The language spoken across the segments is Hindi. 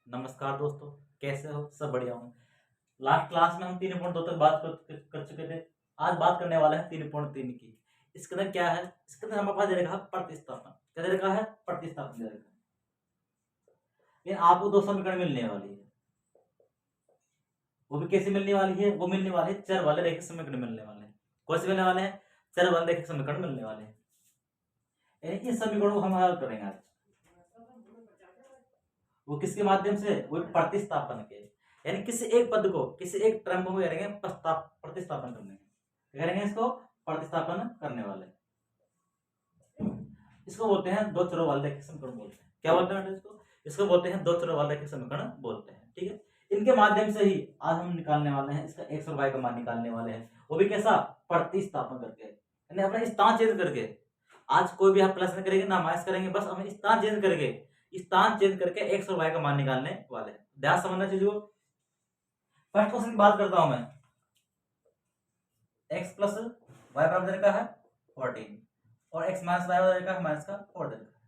नमस्कार दोस्तों, कैसे हो? सब बढ़िया हूँ। लास्ट क्लास में हम 3.2 तक बात कर चुके थे। आज बात करने वाले हैं 3.3 की। इसके अंदर क्या है? इसके अंदर हमारे पास दे रखा है प्रतिस्थापन। क्या दे रखा है? प्रतिस्थापन दे रखा है। ये आपको दो समीकरण मिलने वाली है। वो भी कैसे मिलने वाली है? वो मिलने वाले चर वाले रेखिक समीकरण मिलने वाले हैं। कौन से मिलने वाले हैं? चर वाले रेखिक समीकरण मिलने वाले हैं। यानी इस समीकरण को हम हल करेंगे आज। वो किसके माध्यम से? वो प्रतिस्थापन के। यानी किसी एक पद को, किसी एक टर्म को करेंगे प्रतिस्थापन करने। क्या करेंगे? इसको प्रतिस्थापन करने वाले। इसको बोलते हैं दो चरों वाले रैखिक समीकरण बोलते हैं। क्या बोलते हैं इसको? इसको बोलते हैं दो चरों वाले रैखिक समीकरण बोलते हैं। ठीक है, इनके माध्यम से ही आज हम निकालने वाले हैं इसका एक्स और वाई का मान निकालने वाले हैं। वो भी कैसा? प्रतिस्थापन करके, यानी अपना स्थान चेंज करके। आज कोई भी आप प्लस नहीं करेंगे ना माइनस करेंगे, बस हम स्थान चेंज करके, स्थान चेंज करके एक्स और वाई का मान निकालने वाले हैं। ध्यान समझना चीज को। फर्स्ट क्वेश्चन की बात करता हूं मैं। एक्स प्लस वाई बराबर का है 14 और एक्स माइनस वाई बराबर का है माइनस का 4 दे रखा है।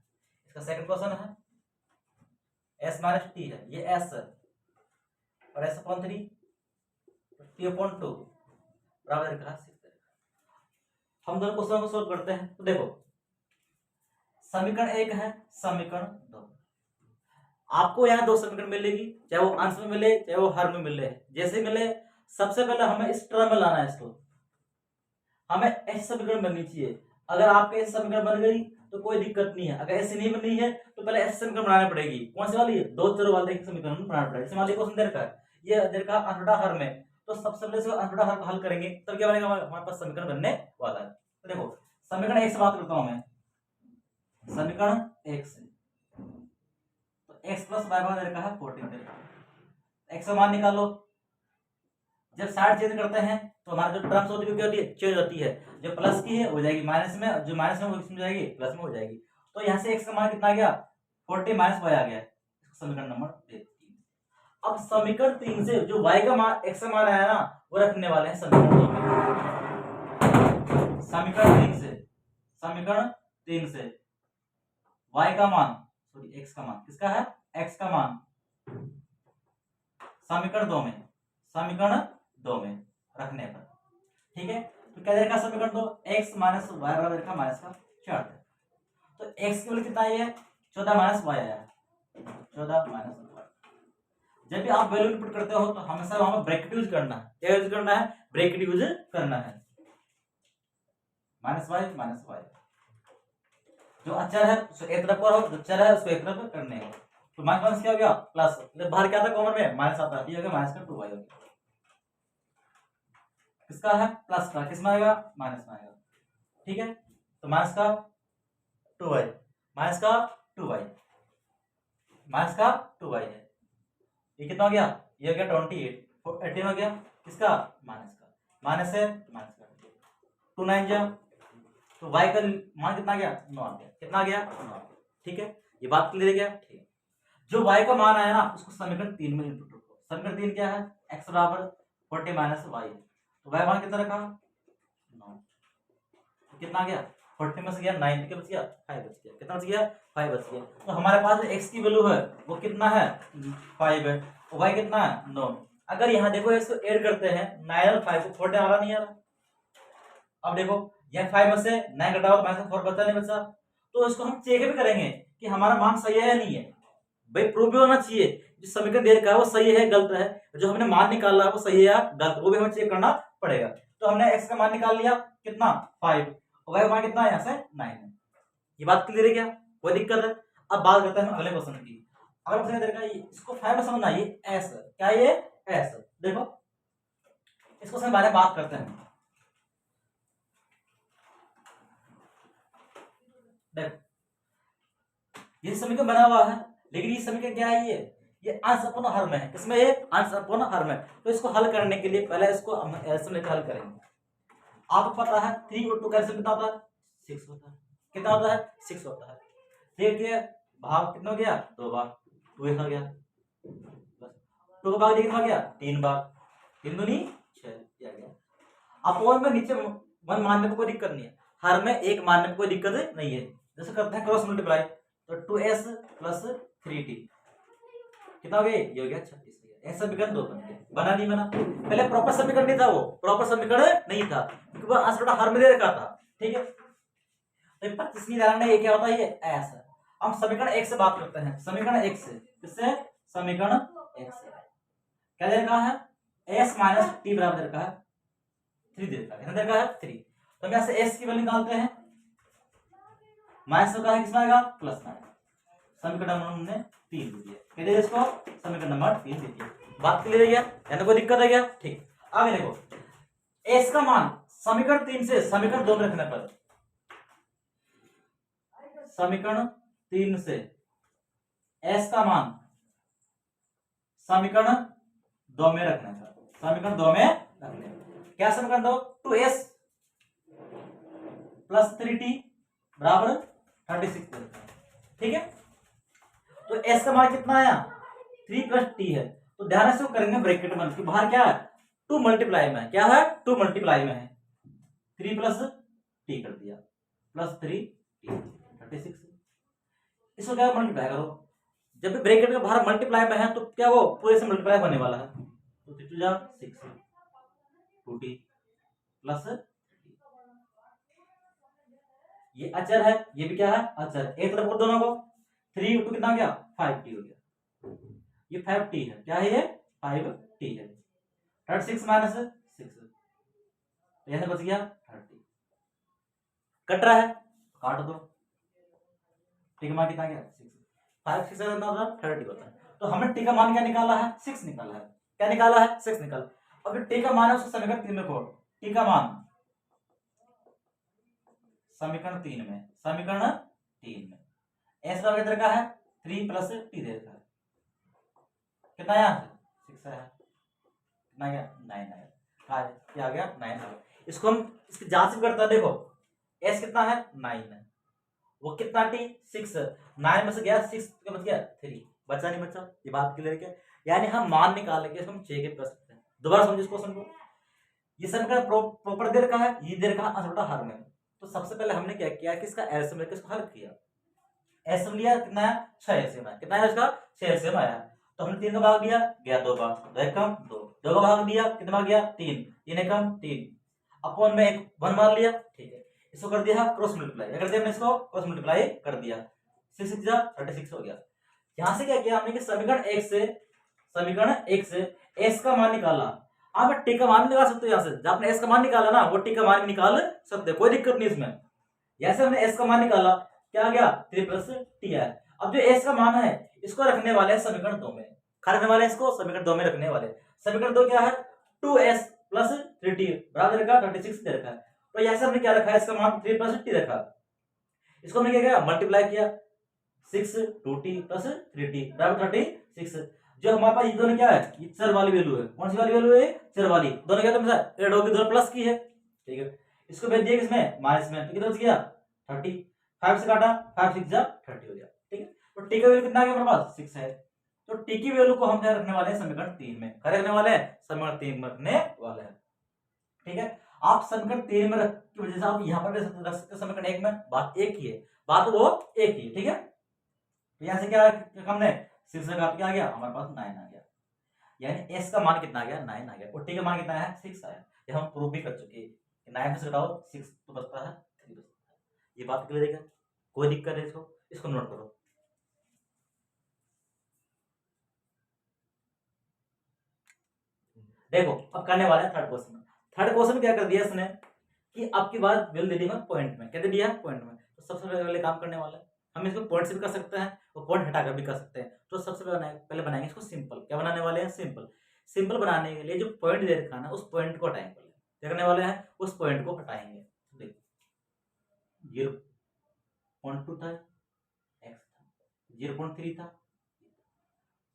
इसका सेकंड क्वेश्चन है एस माइनस टी है, ये एस है और एस अपॉन 3 टी अपॉन 2 बराबर का 6 दे रखा है। हम दोनों क्वेश्चन को सोल्व करते हैं। तो देखो, समीकरण 1 है, समीकरण 2। आपको यहाँ दो समीकरण मिलेगी, चाहे वो अंश में मिले चाहे वो हर में मिले। जैसे मिले, सबसे पहले हमें इस टर्म में लाना है इसको। हमें ऐसे समीकरण बननी चाहिए। अगर आपके ऐसे समीकरण बन गई तो कोई दिक्कत नहीं है। अगर ऐसे नहीं बननी है तो पहले ऐसे समीकरण बनानी पड़ेगी। कौन सी वाली है? दो चरों वाले समीकरण बनाना पड़ेगा। मान लीजिए क्वेश्चन दे रखा है, ये दे रखा है अंशतः हर में, तो सबसे पहले इसको अंशतः हर को हल करेंगे, तब क्या बनेगा? हमारे पास समीकरण बनने वाला है। तो देखो, समीकरण 1 से बात करता हूं मैं। समीकरण 1 से तो एक्स प्लस वाई बराबर दे रखा है 14 दे रखा है। एक्स का मान निकालो। जब साइड चेंज करते हैं तो हमारा जो टर्म्स होती है क्या होती है? चेंज होती है। जो प्लस की है हो जाएगी माइनस में, जो माइनस में वो इसमें जाएगी प्लस में हो जाएगी। तो यहाँ से एक्स का मान कितना आ गया? 40 माइनस वाई आ गया। समीकरण नंबर 3। अब समीकरण 3 से जो वाई का मान, एक्स का मान आया ना, वो रखने वाले हैं समीकरण 2 में। समीकरण 3 से वाई का मान, सॉरी एक्स का मान, किसका है? एक्स का मान समीकरण 2 में रखने पर, ठीक है। तो क्या देगा समीकरण 2? एक्स माइनस वाई बराबर देखा माइनस का 4। तो एक्स की वैल्यू कितना आई है? 14 माइनस वाई आया, 14 माइनस वाई। जब भी आप वैल्यू इनपुट करते हो तो हमेशा वहां पर ब्रैकेट यूज करना है। क्या यूज करना है? ब्रैकेट यूज करना है। माइनस वाई जो अचर है उसको एक तरफ करो, जो चर है उसको एक तरफ करने हो। तो माइनस क्या हो गया? प्लस। बाहर क्या था? कॉमन में माइनस आता है, ये हो गया माइनस का 2y हो गया। किसका है? प्लस का। किस में आएगा? माइनस में आएगा, ठीक है। तो माइनस का 2y, माइनस का 2y, माइनस का 2y है। ये कितना हो गया? ये हो गया 28, 18 हो गया। किसका? माइनस का। माइनस है माइनस का 2 9 जा, तो y का मान कितना गया? 9 आ गया। कितना गया? 9। ठीक है, ये बात क्लियर है क्या? ठीक। जो y का मान आया ना, उसको समीकरण 3 में इनपुट रखो। समीकरण 3 क्या है? x बराबर 40 माइनस y है। तो y मान कितना रखा? 9। तो कितना गया? 40 में से गया 9, क्या बच गया? 5 बच गया। कितना बच गया? 5 बच गया। तो हमारे पास जो x की वैल्यू है वो कितना है? 5 है। और y कितना है? 9। अगर यहाँ देखो इसको ऐड करते हैं, 9 और 5 को 4 आ रहा नहीं आ रहा। अब देखो, यह 5 में से 9 घटाओ तो माइनस 4 बचा नहीं बचा। तो इसको हम चेक भी करेंगे कि हमारा मान सही है या नहीं है। भाई प्रूफ भी होना चाहिए, जो समीकरण दे रखा है वो सही है गलत है, जो हमने मान निकाला है वो सही है या गलत, वो भी हमें चेक करना पड़ेगा। तो हमने x का मान निकाल लिया, कितना? 5, और y का मान कितना है? यहाँ से 9 है। ये बात क्लियर है क्या? कोई दिक्कत है? अब बात करते हैं अगले क्वेश्चन की। अगला क्वेश्चन देखा, इसको 5 में समझना, ये s क्या? ये s। देखो इस क्वेश्चन के बारे में बात करते हैं। ये समीकरण बना हुआ है, लेकिन ये समीकरण क्या है? ये अंश अपॉन हर में है। इसमें ये अंश अपॉन हर में। तो इसको हल करने के लिए पहले इसको हम ऐसे लेकर हल करेंगे। आपको पता है 3 और 2 कैसे कितना होता है? 6 होता है। कितना होता है? 6 होता है। देखिए भाग कितना हो गया? 2 बार, 2 हो गया, 2 का भाग कितना हो गया? 3 बार, 3 दूनी 6 आ गया। अपॉन में नीचे 1 मानने में कोई दिक्कत नहीं है, हर में 1 मानने में कोई दिक्कत नहीं है। जैसे करते हैं क्रॉस मल्टीप्लाई, तो 2s प्लस 3t कितना हो गया, ये हो गया 36 हो गया। ऐसा समीकरण 2 बन गया। बना नहीं बना? पहले प्रॉपर समीकरण नहीं था, वो प्रॉपर समीकरण नहीं था क्योंकि वो आंसर थोड़ा हर में दे रखा था। ठीक है, तो 25वीं धारणा ये क्या होता है, ये एस है। हम समीकरण 1 से बात करते हैं। समीकरण 1 से, किससे? समीकरण 1 से क्या दे रखा है, s माइनस टी बराबर दे रखा है 3 दे रखा है। कितना दे रखा है, 3। तो हम यहाँ से s की वैल्यू निकालते हैं। माइनस का है, किसमें आएगा, प्लस में आएगा। समीकरण नंबर हमने 3 दे दिया। क्या दे इसको, समीकरण नंबर 3 दे दिया। बात क्लियर है क्या, यानी कोई दिक्कत है क्या? ठीक, आगे देखो, s का मान समीकरण 3 से समीकरण 2 में रखने पर, समीकरण 3 से s का मान समीकरण 2 में रखने पर, समीकरण 2 में रखने पर क्या समीकरण 2, 2s प्लस 3t बराबर 36। ठीक है, तो s का मान कितना आया, 3 प्लस t है। तो ध्यान से करेंगे ब्रैकेट में, कि बाहर क्या है, 2 मल्टीप्लाई में है। क्या है, 2 मल्टीप्लाई में है। 3 प्लस t कर दिया, प्लस 3t 36। इसको क्या मल्टीप्लाई करो, जब भी ब्रैकेट के बाहर मल्टीप्लाई में है तो क्या वो पूरे से मल्टीप्लाई होने वाला है। तो 3 2 जा 6, 2t प्लस ये अचर है, ये भी क्या है, अचर है। एक तरफ दोनों को 3 2 कितना हो गया, 5t हो गया। ये 5t है, क्या है ये, 5t है। 36 माइनस 6, तो यहां बच गया 30। कट रहा है, काट दो। टी का मान कितना गया, 6। 5 6 कितना होता है, 30 होता है। तो हमने टी का मान क्या निकाला है, 6 निकाला है। क्या निकाला है, 6 निकाला। अब टी का मान है उसको समीकरण 3 में खोल। टी का मान समीकरण 3 में, समीकरण 3 में एस का कितना है, 3 प्लस टी दे रखा है। कितना आया, 6 आया। कितना गया, 9 आया। क्या आ गया, 9 आया। इसको हम इसकी जांच भी करते हैं। देखो एस कितना है, 9 है। वो कितना टी, 6। 9 में से गया 6, क्या बच गया, 3। बचा नहीं बचा, ये बात क्लियर है क्या? यानी हम मान निकालेंगे, इसको हम चेक कर सकते हैं। दोबारा समझिए इस क्वेश्चन को। ये समीकरण प्रॉपर दे रखा है, ये दे रखा है आंसर हर में। तो सबसे पहले हमने क्या किया कि इसका एलसीएम लेकर इसको हल किया। एलसीएम लिया, कितना है, 6 एलसीएम है। कितना है इसका, 6 एलसीएम आया। तो हमने 3 का भाग दिया, गया 2 बार, 2 एक कम 2। 2 का भाग दिया, कितना भाग गया, 3। 3 एक कम 3, अपॉन में 1 1 मार लिया। ठीक है, इसको कर दिया क्रॉस मल्टीप्लाई। क्या कर दिया हमने, इसको क्रॉस मल्टीप्लाई कर दिया। 6 6 जा 36 हो गया। यहां से क्या किया हमने कि समीकरण 1 से, समीकरण 1 से s का मान निकाला। आप टी का मान निकाल सकते हो। यहां से जब आपने s का मान निकाला ना, वो टी का मान भी निकाल सकते हो, कोई दिक्कत नहीं इसमें। जैसे हमने s का मान निकाला, क्या आ गया, 3 प्लस टी है। अब जो s का मान है इसको रखने वाले हैं समीकरण 2 में। क्या रखने वाले हैं इसको, समीकरण 2 में रखने वाले। समीकरण 2 क्या है, 2s प्लस 3t बराबर रखा 36 दे रखा है। तो यहां से हमने क्या रखा है, इसका मान 3 प्लस टी रखा। इसको हमने क्या किया, मल्टीप्लाई किया। 6 2t प्लस 3t बराबर 36। जो हमारे पास ये दोनों क्या है, ये चर वाली वैल्यू है। कौन सी वाली वैल्यू है, चर वाली। दोनों क्या तो ऐड होगी, दोनों प्लस की है। ठीक है, इसको भेज दिया किसमें, माइनस में। तो कितना बच गया, 30। 5 से काटा, 5 6 जा 30 हो गया। ठीक है, तो टी का वैल्यू कितना आ गया हमारे पास, 6 है। तो टी की वैल्यू को हम क्या रखने वाले हैं, समीकरण 3 में। क्या रखने वाले हैं, समीकरण 3 में रखने वाले हैं। ठीक है, आप समीकरण 3 में रख की वजह से आप यहां पर रख सकते हैं समीकरण 1 में। बात एक ही है, बात वो एक ही है। ठीक है, तो यहां से क्या हमने 6 से काट के आ गया, हमारे पास 9 आ गया। यानी s का मान कितना आ गया, 9 आ गया। और t का मान कितना है, 6 आया। ये हम प्रूव भी कर चुके हैं कि 9 से घटाओ 6 तो बचता है 3 बचता है। ये बात क्लियर है क्या, कोई दिक्कत है इसको, इसको नोट करो। देखो अब करने वाले हैं थर्ड क्वेश्चन। थर्ड क्वेश्चन क्या कर दिया इसने कि आपकी बात बिल दे दी है पॉइंट में। क्या दे दिया, पॉइंट में। तो सबसे पहले काम करने वाला है, हम इसको पॉइंट से भी कर सकते हैं और पॉइंट हटाकर भी कर सकते हैं। तो सबसे पहले बनाएंगे इसको सिंपल। क्या बनाने वाले हैं, सिंपल। सिंपल बनाने के लिए जो पॉइंट दे रखा है ना, उस पॉइंट को हटाएंगे। पहले क्या करने वाले हैं, उस पॉइंट को हटाएंगे। देखो 0.2 था, x था, 0.3 था,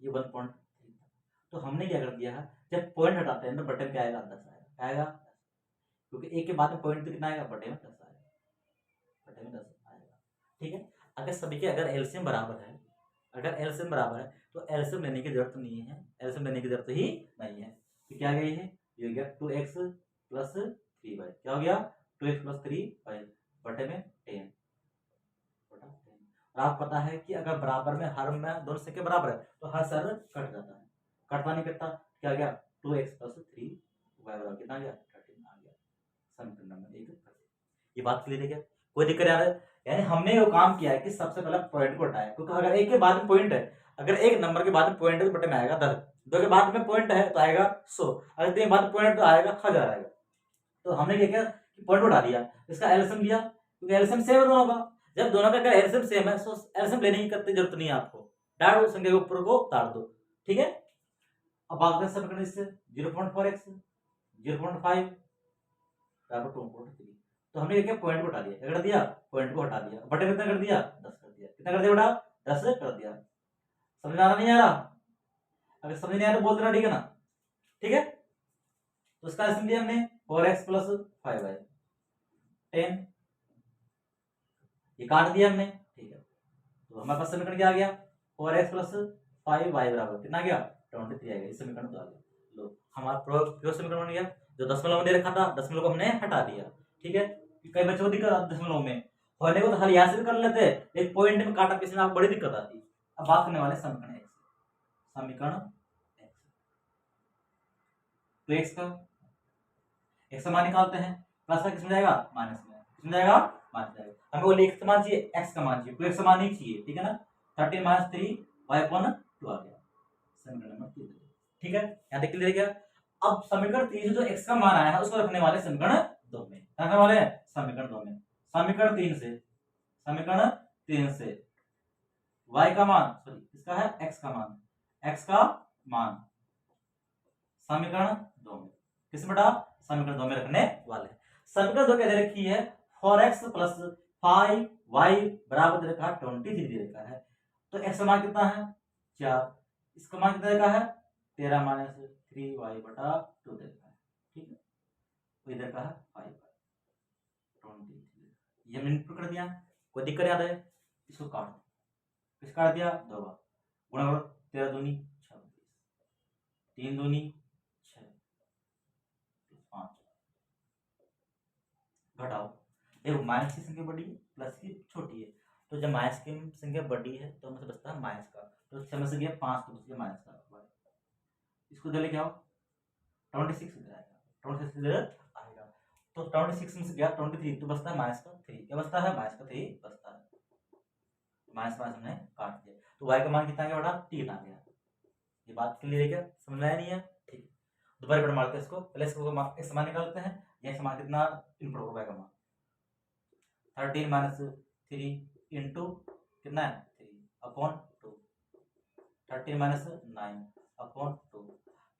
ये 1.3 था। तो हमने क्या कर दिया है, जब पॉइंट हटाते हैं तो बटे में क्या आएगा, 10 आएगा। आएगा क्योंकि एक के बाद में पॉइंट तो कितना आएगा, बटे में 10 आएगा। बटे में 10 आएगा। ठीक है, अगर सभी के अगर एलसीएम बराबर है, अगर एलसीएम बराबर है तो एलसीएम लेने की जरूरत नहीं है। एलसीएम लेने की जरूरत ही नहीं है। तो क्या गई है, ये हो गया 2x प्लस 3y। क्या हो गया, 2x प्लस 3y बटे में 10 बटा 10। और आपको पता है कि अगर बराबर में हर में दोनों संख्या बराबर है तो हर सर कट जाता है, कटता नहीं कटता, क्या गया 2x + 3y बराबर कितना गया 13 आ गया। समीकरण नंबर 1। ये बात क्लियर है क्या? कोई दिक्कत आ रहा है? यानी हमने वो काम किया है कि सबसे पहले पॉइंट को हटाया, क्योंकि अगर एक के बाद में पॉइंट है, अगर एक नंबर के बाद में पॉइंट है तो बटे में आएगा 10, दो के बाद में पॉइंट है तो आएगा 100, अगर तीन के बाद पॉइंट तो आएगा 1000 आएगा। तो हमने क्या किया कि पॉइंट उठा दिया, इसका एलसीएम लिया, क्योंकि एलसीएम सेम है दोनों का। जब दोनों का एलसीएम सेम है तो एलसीएम लेने की करते जरूरत नहीं है आपको, डायरेक्ट संख्या के ऊपर को उतार दो, ठीक है। अब बात करें समीकरण इससे 0.4x 0.5 बराबर 2.3, तो हमने क्या पॉइंट को हटा दिया, क्या कर दिया पॉइंट को हटा दिया, बटे कितना कर दिया 10 कर दिया, कितना कर दिया बेटा 10 कर दिया। समझ आ रहा नहीं आ रहा? अगर समझ नहीं आया तो बोल देना, ठीक है ना, ठीक है। तो इसका एलसीएम लिया हमने 4x + 5y 10, ये काट दिया हमने, ठीक है। तो हमारे पास समीकरण क्या आ गया 4x + 5y बराबर कितना आ गया 23 आ गया। इस समीकरण तो आ गया, लो हमारा प्योर समीकरण बन गया। जो दशमलव में दे रखा था दशमलव को हमने हटा दिया, ठीक है। कई बच्चों को दिक्कत आती दशमलव में, होने को तो हल यहाँ से भी कर लेते, एक पॉइंट में काटा किसी में आपको बड़ी दिक्कत आती। अब बात करने वाले समीकरण x, समीकरण x, तो x का मान निकालते हैं, प्लस का किसमें जाएगा माइनस में, किसमें जाएगा माइनस जाएगा। हमें बोले x का मान चाहिए, x का मान चाहिए, तो x का मान नहीं चाहिए, ठीक है ना। 13 - 3y/2 आ गया समीकरण नंबर 3, ठीक है। यहाँ तक क्लियर है क्या? अब समीकरण 3 से जो x का मान आया है उसको रखने वाले समीकरण 2 में, रखने वाले समीकरण 2 में। समीकरण 3 से y का मान, सॉरी इसका है x का मान समीकरण 2 में, किस बेटा समीकरण 2 में रखने वाले। समीकरण 2 क्या दे रखी है 4x + 5y बराबर दे रखा है 23 दे रखा है। तो x का मान कितना है 4, इसका मान कितना रखा है 13 - 3y/2 दे रखा है, ठीक है। तो इधर का है 5/23, ये मैंने इनपुट कर दिया। कोई दिक्कत याद है? इसको काट, किस काट दिया 2 बार, गुणा करो 13 दूनी 26, 3 दूनी 6, 5, घटाओ। देखो माइनस की संख्या बड़ी है प्लस की छोटी है, तो जब माइनस की संख्या बड़ी है तो हमें बचता है माइनस का, तो 6 में से गया 5 तो बच गया माइनस का, इसको इधर लेके आओ 26 इधर आएगा, 26 इधर आएगा, तो 26 में से गया 23 तो बचता है माइनस का 3, क्या बचता है माइनस का 3 बचता है, माइनस हमने काट दिया। तो y का मान कितना आ गया बेटा 3 आ गया। ये बात क्लियर है क्या? समझ में आया नहीं है? ठीक, दोबारा रिपीट मारते हैं इसको, पहले इसको x मान निकालते हैं, ये मान कितना इनपुट होगा y का मान 13 - 3 इंटू कितना है 3/2, 13 - 9/2,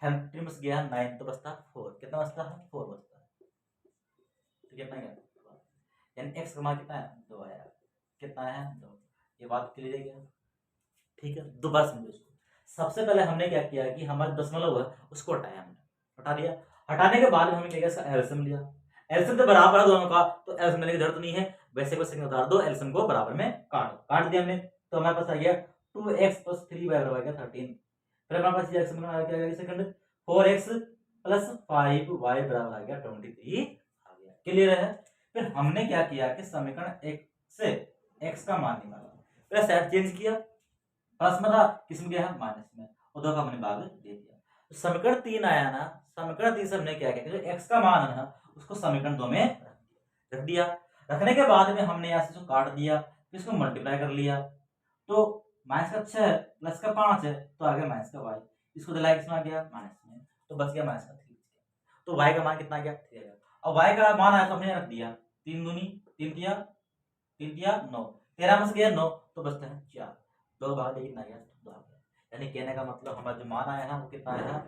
13 में से गया 9 तो बचता 4, कितना बचता है 4 बचता है, तो कितना गया यानी x का मान कितना है 2 आया, कितना है 2। ये बात क्लियर है क्या? ठीक है, दोबारा समझो इसको। सबसे पहले हमने क्या किया कि हमारा दशमलव है उसको हटाया, हमने हटा दिया, हटाने के बाद हमने क्या किया इसका एलसीएम लिया, एलसीएम तो बराबर है दोनों का, तो एलसीएम लेने की जरूरत नहीं है, वैसे को संख्या उतार दो, एलसीएम को बराबर में काट दिया हमने, तो हमारे पास आ गया 2x + 3y बराबर आ गया 13। फिर हमारे पास ये एलसीएम आ गया सेकंड 4x + 5y बराबर आ गया 23 आ गया, क्लियर है। फिर हमने क्या किया कि समीकरण 1 से x का मान निकाला, फिर साइड चेंज किया, प्लस में था किसमें गया है माइनस में, और दो का हमने भाग दे दिया, तो समीकरण 3 आया ना, समीकरण 3 से हमने क्या किया जो x का मान है ना उसको समीकरण 2 में रख दिया। रखने के बाद में हमने यहाँ से इसको काट दिया, फिर इसको मल्टीप्लाई कर लिया, तो माइनस का 6 प्लस का 5 है तो आ गया माइनस का y, इसको दिलाया किसमें आ गया माइनस में, तो बच गया माइनस का 3, तो y का मान कितना आ गया 3 आ गया। अब y का मान आया तो हमने रख दिया 3 दूनी 3 तिया 9, 13 में से गया 9 तो बचता है 4, 2 भाग कितना आ गया 2 आ गया। यानी कहने का मतलब हमारा जो मान आया है वो कितना आया है,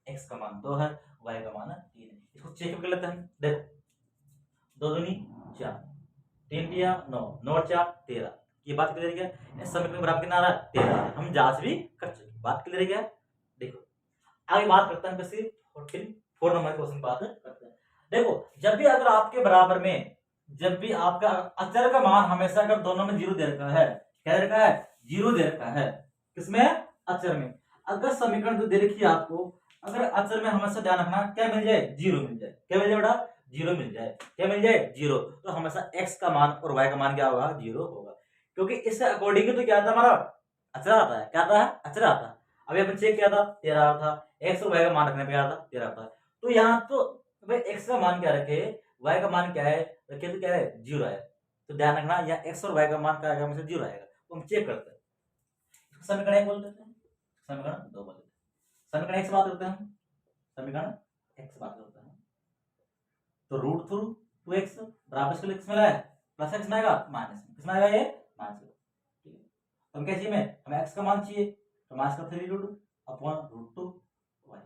x का मान 2 है, y का मान 3 है। इसको चेक कर लेते हैं, देखो 2 दूनी 4, 3 तिया 9, 9 और 4 13, ये बात क्लियर है क्या? समीकरण बराबर कितना आ रहा है 13, हम जांच भी कर चुके, बात क्लियर है क्या? देखो आगे बात करते हैं किसी 4 नंबर क्वेश्चन बात करते हैं। देखो जब भी अगर आपके बराबर में, जब भी आपका अचर का मान हमेशा अगर दोनों में 0 दे रखा है, क्या दे रखा है 0 दे रखा है, किसमें अचर में, अगर समीकरण जो दे रखी है आपको, अगर अचर में हमेशा ध्यान रखना क्या मिल जाए 0 मिल जाए, क्या मिल जाए बेटा 0 मिल जाए, क्या मिल जाए 0, तो हमेशा x का मान और y का मान क्या होगा 0 होगा। क्योंकि इसके अकॉर्डिंग तो क्या आता है हमारा अचर आता है, क्या आता है अचर आता है। अभी अपन चेक किया था 13 आ रहा था, एक्स और वाई का मान रखने पे आता 13 आता है। तो यहाँ तो भाई एक्स का मान क्या रखे, वाई का मान क्या है रखे, तो क्या है 0 है। तो ध्यान रखना यहाँ एक्स और वाई का मान क्या आएगा, मुझे 0 आएगा। तो हम चेक करते हैं, इसको समीकरण 1 बोल देते हैं, समीकरण 2 बोल देते हैं। समीकरण 1 से बात करते हैं हम, समीकरण 1 से बात करते हैं। तो रूट थ्रू 2x बराबर इसको किस में लाया प्लस एक्स में आएगा माइनस में, किस में आएगा ये माइनस में। ठीक है, तो हम क्या चाहिए, हमें x का मान चाहिए, तो माइनस का 3 रूट अपॉन रूट 2 y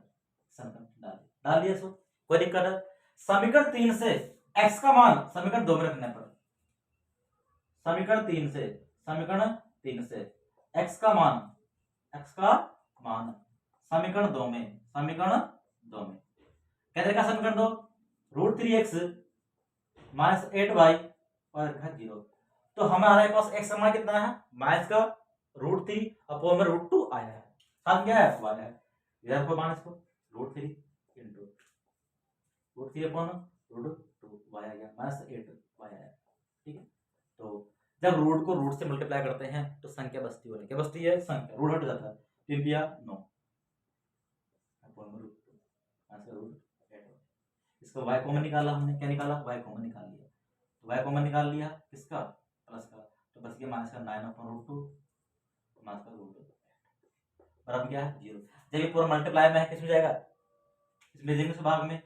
समीकरण डाल दिया इसको, कोई दिक्कत है। समीकरण 3 से x का मान समीकरण 2 में रखने पर, समीकरण 3 से x का मान समीकरण 2 में, क्या देखा समीकरण 2 रूट 3x माइनस 8y और रखा 0। तो हमारे पास x का मान कितना है माइनस का रूट 3 अपॉन में रूट 2 आया है, साथ क्या है y है, इधर को माइनस को root 3 into root 3 upon root 2 y आ गया माइनस 8 y आया। ठीक है, तो जब रूट को रूट से मल्टीप्लाई करते हैं तो संख्या बचती है, क्या बचती है संख्या, रूट हट जाता है, 3 दिया 9 अपॉन में रूट 2 माइनस का रूट 8। इसको y कॉमन निकाला हमने, क्या निकाला y कॉमन निकाल लिया, तो y कॉमन निकाल लिया किसका प्लस का, तो बच गया माइनस का 9 अपॉन रूट 2 माइनस का रूट 8 और अब क्या है 0। जब ये पूरा मल्टीप्लाई में है किस में जाएगा, इसमें देंगे भाग में,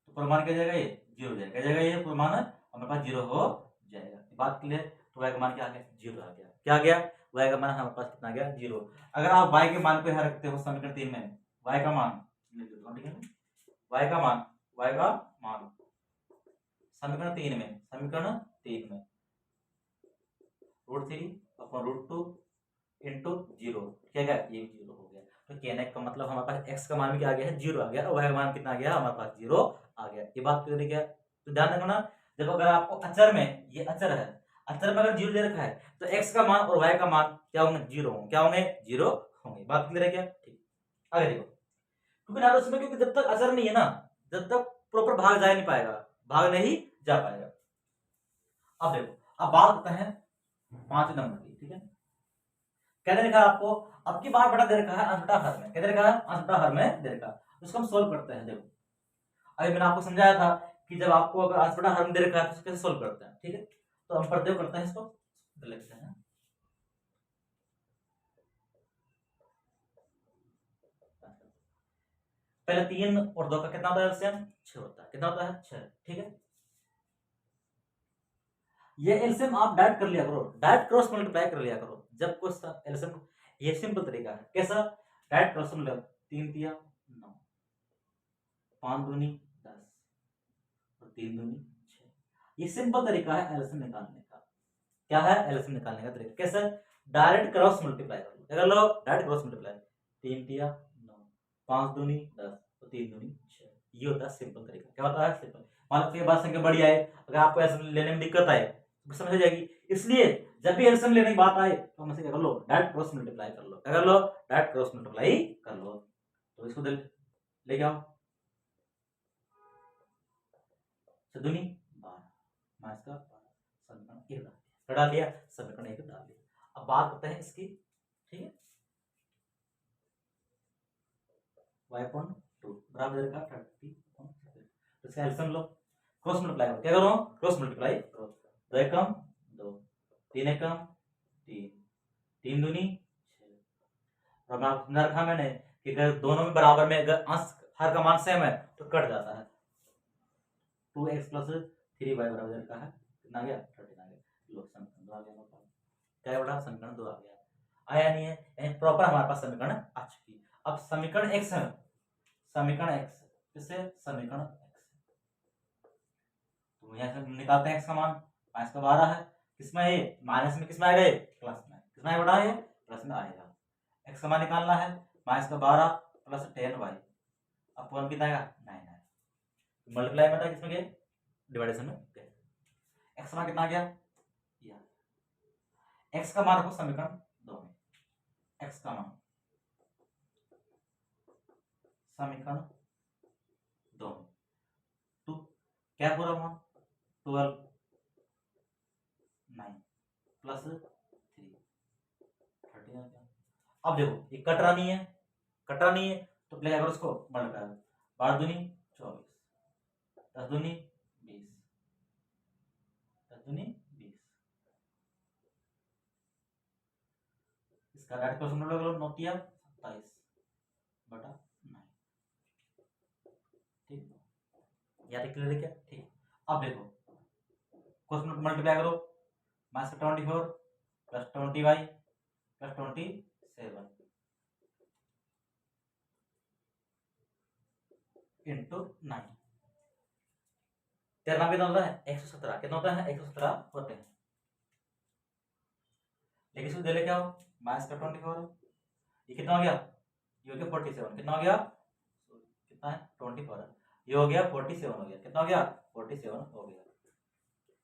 तो पूरा मान क्या जाएगा ये 0 जाएगा, क्या जाएगा ये पूरा मान हमारे पास 0 हो जाएगा। बात क्लियर, तो y का मान क्या आ गया 0 आ गया, क्या आ गया y का मान हमारे पास कितना आ गया 0। अगर आप y के मान को यहाँ रखते हो समीकरण 3 में, y का मान y का मान समीकरण 3 में रूट 3 अपॉन रूट 2 इंटू 0, क्या गया ये 0 हो गया। तो कहने का मतलब हमारे पास x का मान भी क्या आ गया है 0 आ गया, और y का मान कितना आ गया हमारे पास 0 आ गया। ये बात क्लियर है क्या, तो ध्यान रखना जब अगर आपको अचर में, ये अचर है, अचर में अगर 0 दे रखा है तो x का मान और y का मान क्या होंगे 0 होंगे, क्या होंगे 0 होंगे। बात क्लियर है क्या, ठीक आगे देखो, क्योंकि ना उसमें क्योंकि जब तक अचर नहीं है ना, जब तक प्रॉपर भाग जा नहीं पाएगा, भाग नहीं जा पाएगा। अब देखो, अब बात करते हैं 5 नंबर की, ठीक है, क्या दे रखा है आपको, अब की बार बड़ा दे रखा है अंश बटा हर में, क्या दे रखा है अंश बटा हर में दे रखा है, उसको हम सोल्व करते हैं। देखो अभी मैंने आपको समझाया था कि जब आपको अगर अंश बटा हर में दे रखा है तो कैसे सोल्व करते हैं, ठीक है, तो हम प्रयोग करते हैं इसको, लिखते हैं पहले 3 और 2 का कितना होता है एलसीएम 6 होता है, कितना होता है 6, ठीक है। ये एलसीएम आप डायरेक्ट कर लिया करो, डायरेक्ट क्रॉस मल्टीप्लाई कर लिया करो जब कुछ एलसीएम, ये सिंपल तरीका है कैसा, डायरेक्ट क्रॉस मल्टीप्लाई, 3 तिया 9 5 दूनी 10 और 3 दूनी 6, ये सिंपल तरीका है एलसीएम निकालने का। क्या है एलसीएम निकालने का तरीका, कैसे डायरेक्ट क्रॉस मल्टीप्लाई कर लो, क्या कर लो डायरेक्ट क्रॉस मल्टीप्लाई, 3 तिया 9 5 दूनी 10 और 3 दूनी 6, ये होता है सिंपल तरीका। क्या होता है सिंपल, मान लो बात संख्या बड़ी आए, अगर आपको ऐसे लेने में दिक्कत आए समझ जाएगी, इसलिए जब भी एलसीएम लेने की बात आए तो हम क्या कर लो डायरेक्ट क्रॉस मल्टीप्लाई कर लो, क्या कर लो डायरेक्ट क्रॉस मल्टीप्लाई कर लो। तो इसको लेके आओ, दूनी 12 माइनस का 12 समीकरण 1 डाल दिया, समीकरण 1 डाल दिया। अब बात करते हैं इसकी, ठीक है, y अपॉन 2 बराबर का 30, तो इसका एलसीएम लो, क्रॉस मल्टीप्लाई करो, क्या करो क्रॉस मल्टीप्लाई करो, 2 एकम 2 3 एकम 3 3 दूनी 6, और मैं रखा मैंने कि अगर दोनों में बराबर में अगर अंश हर का मान सेम है तो कट जाता है, 2x प्लस 3y बराबर का है कितना आ गया 13 आ गया, लो समीकरण 2 आ गया, क्या बड़ा समीकरण 2 आ गया, आया नहीं है यानी प्रॉपर हमारे पास समीकरण आ चुकी। अब समीकरण x है, समीकरण x किससे समीकरण x, तो यहाँ से निकालते हैं x का मान, माइनस का 12 है, किसमें ये माइनस में, किसमें आएगा ये प्लस में, किसमें आएगा बड़ा ये प्लस में आएगा। x का मान निकालना है, माइनस का 12 प्लस 10y अपॉन कितना आएगा 9 है, मल्टीप्लाई में था किसमें गए डिवाइडेशन में गए, x का मान कितना आ गया, x का मान रखो समीकरण 2 में, x का मान समीकरण 2 में 2 क्या पूरा मान 12 9 प्लस 3 13 आ गया। अब देखो ये कट रहा नहीं है, कट रहा नहीं है तो प्ले अगर उसको मल्टीप्लाई 12 दूनी 24, 10 दूनी 20, 10 दूनी 20, इसका राइट क्वेश्चन लोग 9 27 बटा 9। ठीक, या क्लियर है क्या? ठीक, अब देखो क्वेश्चन मल्टीप्लाई करो, minus 24 plus 20y plus 27 into 9, 13 कितना होता है 117, कितना होता है 117 होते हैं। लेकिन इसको दे ले क्या हो माइनस का 24, ये कितना हो गया, ये हो गया 47, कितना हो गया कितना है 24, ये हो गया 47 हो गया, कितना हो गया 47 हो गया,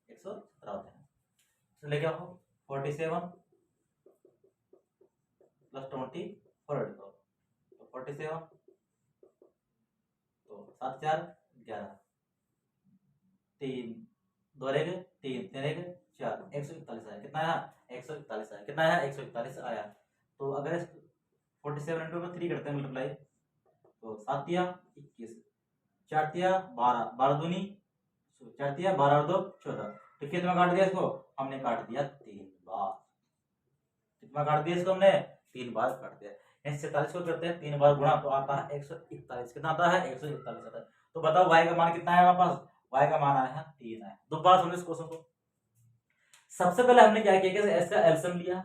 117 होते हैं। तो ले क्या हो 47 प्लस 24 तो 47 तो 7 4 11 3 2 रहेगा 3 3 रहेगा 4 141 आया, कितना आया 141 आया, कितना आया 141 आया। तो अगर 47 इंटू में 3 करते हैं मल्टीप्लाई तो 7 या 21, 4 या 12, 12 दूनी 4 या 12 और 2 14, तो कितना काट दिया इसको हमने, काट दिया 3 बार। कितना काट दिया इसको हमने 3 बार काट दिया। 47 को करते हैं 3 बार गुणा तो आता है 141, कितना आता है 141 आता है। तो बताओ y का मान कितना है हमारे पास, y का मान आया है 3 है। दोबारा समझो इस क्वेश्चन को। सबसे पहले हमने क्या किया कि s का एलसीएम लिया,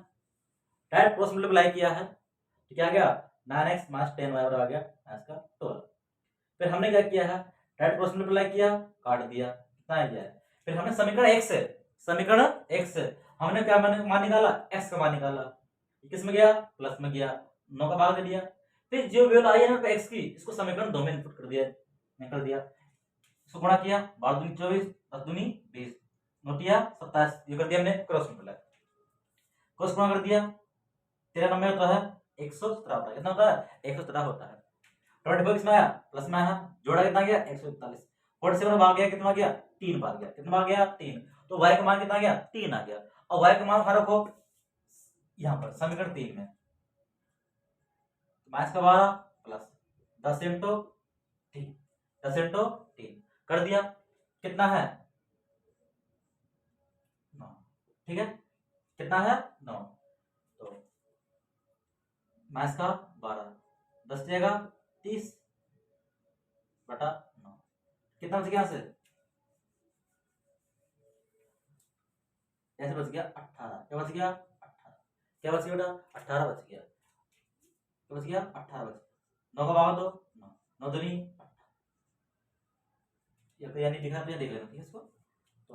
डायरेक्ट क्रॉस मल्टीप्लाई किया है, तो क्या गया 9x माइनस 10y आ गया s का 12। फिर हमने क्या किया है डायरेक्ट क्रॉस मल्टीप्लाई किया, काट दिया, कितना आ गया। फिर हमने समीकरण x से हमने क्या मान निकाला x का मान निकाला, किस में गया प्लस में गया, 9 का भाग दे दिया। फिर जो वैल्यू आई है x की इसको समीकरण 2 में इनपुट कर दिया, निकल दिया, इसको गुणा किया 12 दूनी 24 10 दूनी 20 9 27, ये कर दिया हमने क्रॉस मल्टीप्लाई, क्रॉस गुणा कर दिया 13 9 होता है 117 होता है, कितना होता है 117 होता है। 24 में आया प्लस में आया, जोड़ा कितना गया 141, 47 भाग गया कितना गया 3 भाग गया, कितना भाग गया 3, तो y का मान कितना गया 3 आ गया। और y का मान रखो यहाँ पर समीकरण 3 में, माइनस का 12 प्लस 10 इंटू 3, 10 इंटू 3 कर दिया, कितना है 9, ठीक है कितना है 9, तो माइनस का 12 10 जाएगा 30 बटा 9, कितना बच गया से ऐसे बच गया 18, क्या बच गया 18, क्या बच गया बेटा 18 बच गया, क्या बच गया 18 बच गया। 9 का भाग दो 9 9 दूनी 18, ये यानी दिखा तो देख लेना ठीक है इसको। तो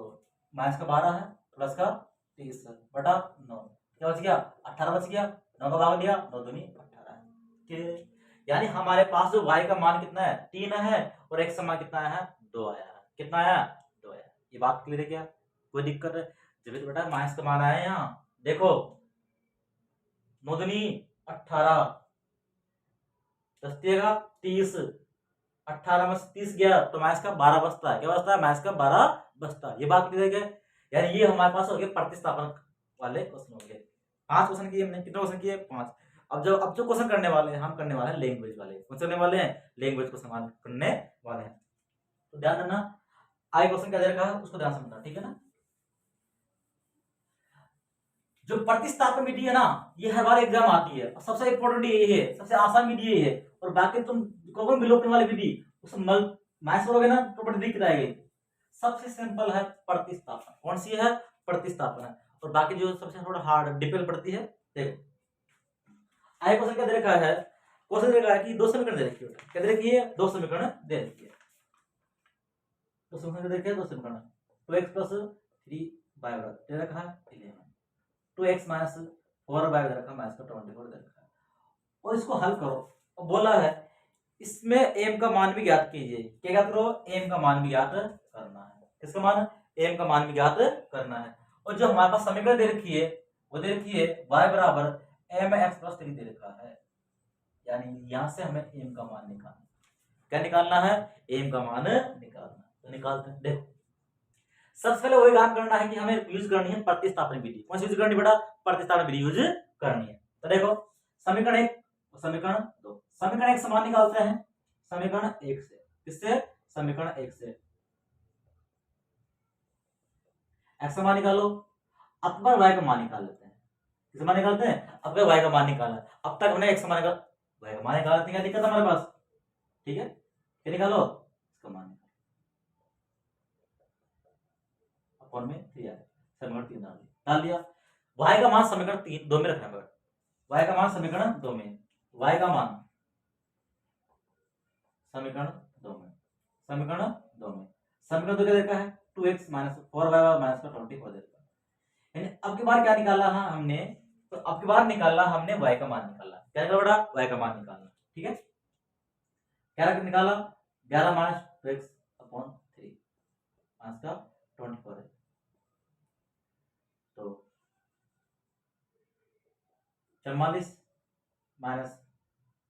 माइनस का 12 है प्लस का 30 बटा 9, क्या बच गया 18 बच गया, 9 का भाग दिया 9 दूनी 18, ठीक। यानी हमारे पास जो y का मान कितना है 3 है और x का मान कितना है 2 आया, कितना आया 2 आया। ये बात क्लियर है क्या, कोई दिक्कत है? जब तो बेटा माइनस का मान आया यहाँ देखो 9 दूनी 18 10 दिएगा 30, 18 में 30 गया तो माइनस का 12 बचता है, क्या बचता है माइनस का 12 बचता है। ये बात क्लियर है, यानी ये हमारे पास हो गए प्रतिस्थापन वाले क्वेश्चन हो गए। 5 क्वेश्चन किए हमने, कितने क्वेश्चन किए 5। अब जो क्वेश्चन करने वाले हैं हम करने वाले हैं लैंग्वेज वाले, कौन करने वाले हैं लैंग्वेज क्वेश्चन करने वाले हैं। तो ध्यान देना आई क्वेश्चन क्या दे रखा है उसको ध्यान समझना, ठीक है ना। जो प्रतिस्थापन विधि है ना ये हर बार एग्जाम आती है, सबसे इंपॉर्टेंट ये है, सबसे आसान विधि ये है। और बाकी तुम कौन विलोपन वाली विधि उसमें मैथ्स करोगे ना तो बड़ी दिक्कत आएगी। सबसे सिंपल है प्रतिस्थापन, कौन सी है प्रतिस्थापन है। और बाकी जो सबसे थोड़ा हार्ड डिपेंड पड़ती है, देखो आई क्वेश्चन क्या दे रखा है, क्वेश्चन दे रखा है कि दो समीकरण दे रखी है, क्या दे रखी है दो समीकरण दे रखी है, दो समीकरण दे रखे हैं, दो समीकरण 2x प्लस 3y दे रखा है 11, 2x माइनस 4y दे रखा है माइनस का 24 दे रखा है। और इसको हल करो और बोला है इसमें m का मान भी ज्ञात कीजिए, क्या ज्ञात करो m का मान भी ज्ञात करना है, किसका मान m का मान भी ज्ञात करना है। और जो हमारे पास समीकरण दे रखी है वो दे रखी है y बराबर mx प्लस 3 दे रखा है, यानी यहां से हमें m का मान निकालना है, क्या निकालना है m का मान निकालना। तो निकालते हैं, देखो सबसे पहले वही काम करना है कि हमें यूज करनी है प्रतिस्थापन विधि। कौन सी यूज करनी बेटा? प्रतिस्थापन विधि यूज करनी है। तो देखो समीकरण 1 समीकरण 2, समीकरण 1 समान निकालते हैं समीकरण 1 से। किससे? समीकरण 1 से। x का मान निकालो, अब पर y का मान निकाल लेते हैं। किसका मान निकालते हैं? अब y का मान निकाला, अब तक हमने x का मान निकाला, y का मान निकाला, क्या दिक्कत है हमारे पास? ठीक है, क्या निकालो? इसका मान निकालो, अपॉन में 3 आया, समीकरण 3 डाल दिया। y का मान समीकरण 3 2 में रखना है, y का मान समीकरण 2 में, y का मान समीकरण 2 में, समीकरण 2 में, समीकरण 2 क्या देखा है? 2x माइनस 4y माइनस का 24 देखा। यानी अब की बार क्या निकाला है हमने? तो अब की बार निकाला हमने y का मान निकाला। क्या निकाला बेटा? y का मान निकालना। ठीक है, क्या निकाला? 11 माइनस 2x अपॉन 3 माइनस का 24 है, तो 44 माइनस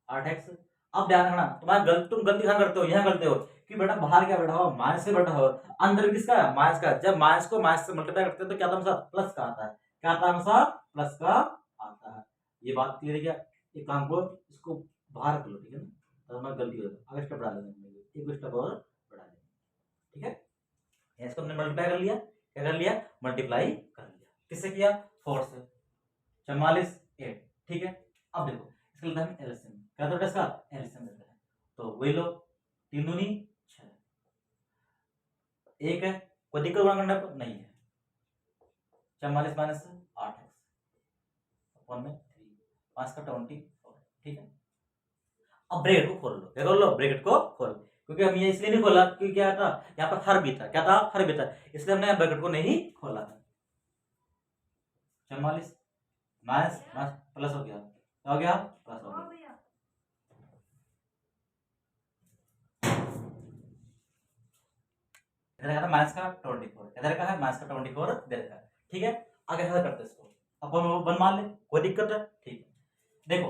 8x। अब ध्यान रखना, तुम गलती कहां करते हो? यहां करते हो कि बेटा बाहर क्या बैठा हो? माइनस से बैठा हो, अंदर किसका है? माइनस का। जब माइनस को माइनस से मल्टीप्लाई करते हैं तो क्या आता है? प्लस का आता है। क्या आता है? हमेशा प्लस का आता है। ये बात क्लियर है क्या? एक काम को इसको बाहर कर लो, ठीक है ना? तो मैं गलती हो आगे स्टेप बढ़ा लेंगे, एक स्टेप और बढ़ा लेंगे। ठीक है, इसको हमने मल्टीप्लाई कर लिया। क्या कर लिया? मल्टीप्लाई कर लिया। किससे किया? 4 से। 44 8। ठीक है, अब देखो इसका लेते हैं एलसीएम। क्या तो इसका एलसीएम लेते हैं, तो वही लो, 3 दूनी 6, एक है, कोई दिक्कत गुणा करने पर नहीं है। 44 माइनस 8x अपॉन में 3 5 का 24। ठीक है, अब ब्रैकेट को खोल लो। क्या कर लो? ब्रैकेट को खोल, क्योंकि हम ये इसलिए नहीं खोला क्योंकि क्या था? यहाँ पर हर भी था। क्या था? हर भी था, इसलिए हमने ब्रैकेट को नहीं खोला था। 44 माइनस प्लस हो गया, क्या हो गया? प्लस हो गया। माइनस का 24, इधर का है माइनस का 24 दे रखा है। ठीक है, आगे हल करते हैं इसको, अपन वन मान ले, कोई दिक्कत है? ठीक है, देखो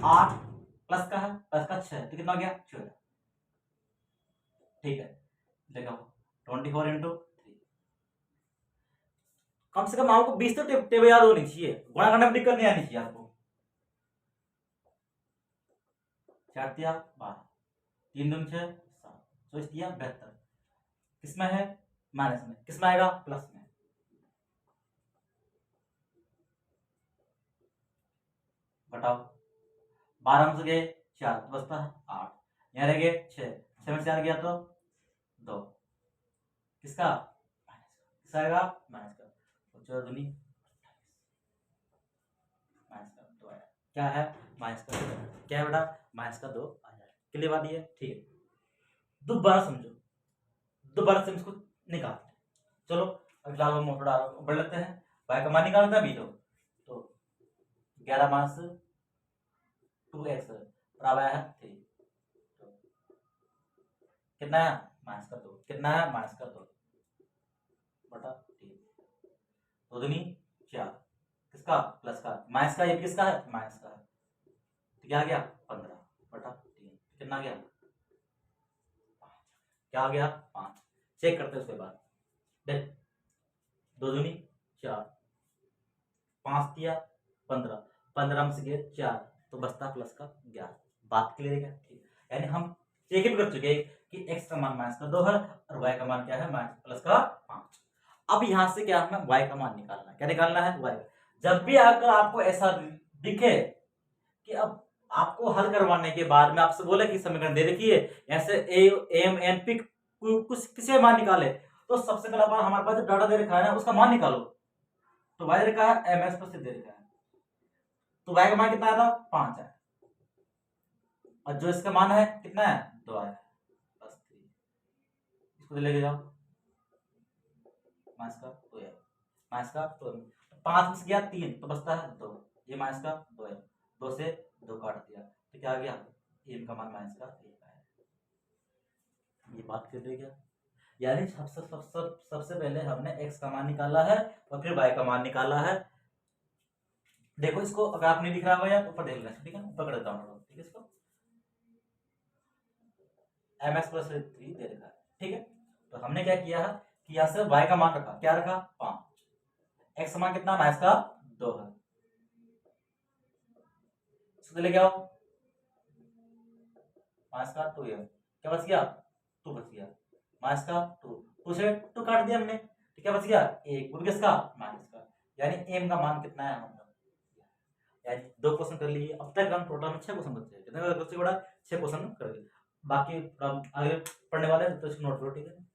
8 प्लस का है, प्लस का 6, तो कितना हो गया? 14। ठीक है, देखो 24 इंटू 3, कम से कम आपको 20 तो टेबल याद होनी चाहिए, गुणा करने में दिक्कत नहीं आनी चाहिए आपको। 4 दिया 12, 3 दूनी 6 7, 24 दिया 72। किसमें है? माइनस में। किसमें आएगा? प्लस में। घटाओ, 12 में से गए 4 तो बचता है 8, यहाँ रह गए 6 में 4 गया तो 2, किसका? किसका आएगा? माइनस का। 14 दूनी 28, माइनस का 2 आया। क्या है? माइनस का 2। क्या है बेटा? माइनस का 2 आ जाए। क्लियर बात ये? ठीक है, दोबारा समझो, दोबारा से इसको निकालते हैं। चलो अगला हम थोड़ा बढ़ लेते हैं, y का मान निकालते हैं अभी। तो 11 माइनस 2x बराबर है 3, तो कितना है? माइनस का 2। कितना है? माइनस का 2 बटा 3, 2 दूनी 4, किसका? प्लस का। माइनस का, ये किसका है? माइनस का है, तो क्या आ गया? 15 बटा 3, कितना आ गया? 5। क्या आ गया? 5। चेक करते हैं उसके बाद, देख 2 दूनी 4, 5 दिया 15, 15 में से गए 4 तो बचता प्लस का 11। बात क्लियर है क्या? ठीक, यानी हम चेक भी कर चुके कि x का मान माइनस का 2 है और y का मान क्या है? माइनस प्लस का 5। अब यहां से क्या हमें y का मान निकालना है। क्या निकालना है? y। जब भी अगर आपको ऐसा दिखे कि अब आपको हल करवाने के बाद में आपसे बोले कि समीकरण दे रखी है, ऐसे एम एन पी कुछ किसे मान निकाले, तो सबसे पहला बार हमारे पास जो डाटा दे रखा है ना उसका मान निकालो। तो y दे रखा है, एम एस पर दे रखा है, तो y का मान कितना आया था? 5 है, और जो इसका मान है कितना है? 2 आया प्लस 3, इसको लेके जाओ, माइनस का 2 है, माइनस का 2, 5 में से गया 3 तो बचता है 2, ये माइनस का 2 है, 2 से 2 काट दिया तो क्या आ गया? एम का मान माइनस का 1 आया। ये बात कर क्या? यानी सबसे पहले हमने x का मान निकाला है और फिर y का मान निकाला है। देखो इसको अगर आप नहीं दिख रहा होगा या ऊपर देख लेना, ठीक है, ऊपर कर देता हूँ, ठीक है, इसको mx प्लस 3 दे रखा है। ठीक है, तो हमने क्या किया है कि यहाँ से y का मान रखा, क्या रखा 5, x का मान कितना माइनस का 2 है, इसको ले आओ माइनस का 2 है, क्या बच गया 2 बच गया, माइनस का 2 से 2 काट दिया हमने, तो क्या बच गया 1, वो भी किसका माइनस का, यानी m का मान कितना है हमारा, यानी 2 क्वेश्चन कर लिए। अब तक हम टोटल में 6 क्वेश्चन बचे, कितने बच्चे बड़ा 6 क्वेश्चन कर दिए, बाकी आगे पढ़ने वाले तो इसको नोट करो, ठीक है।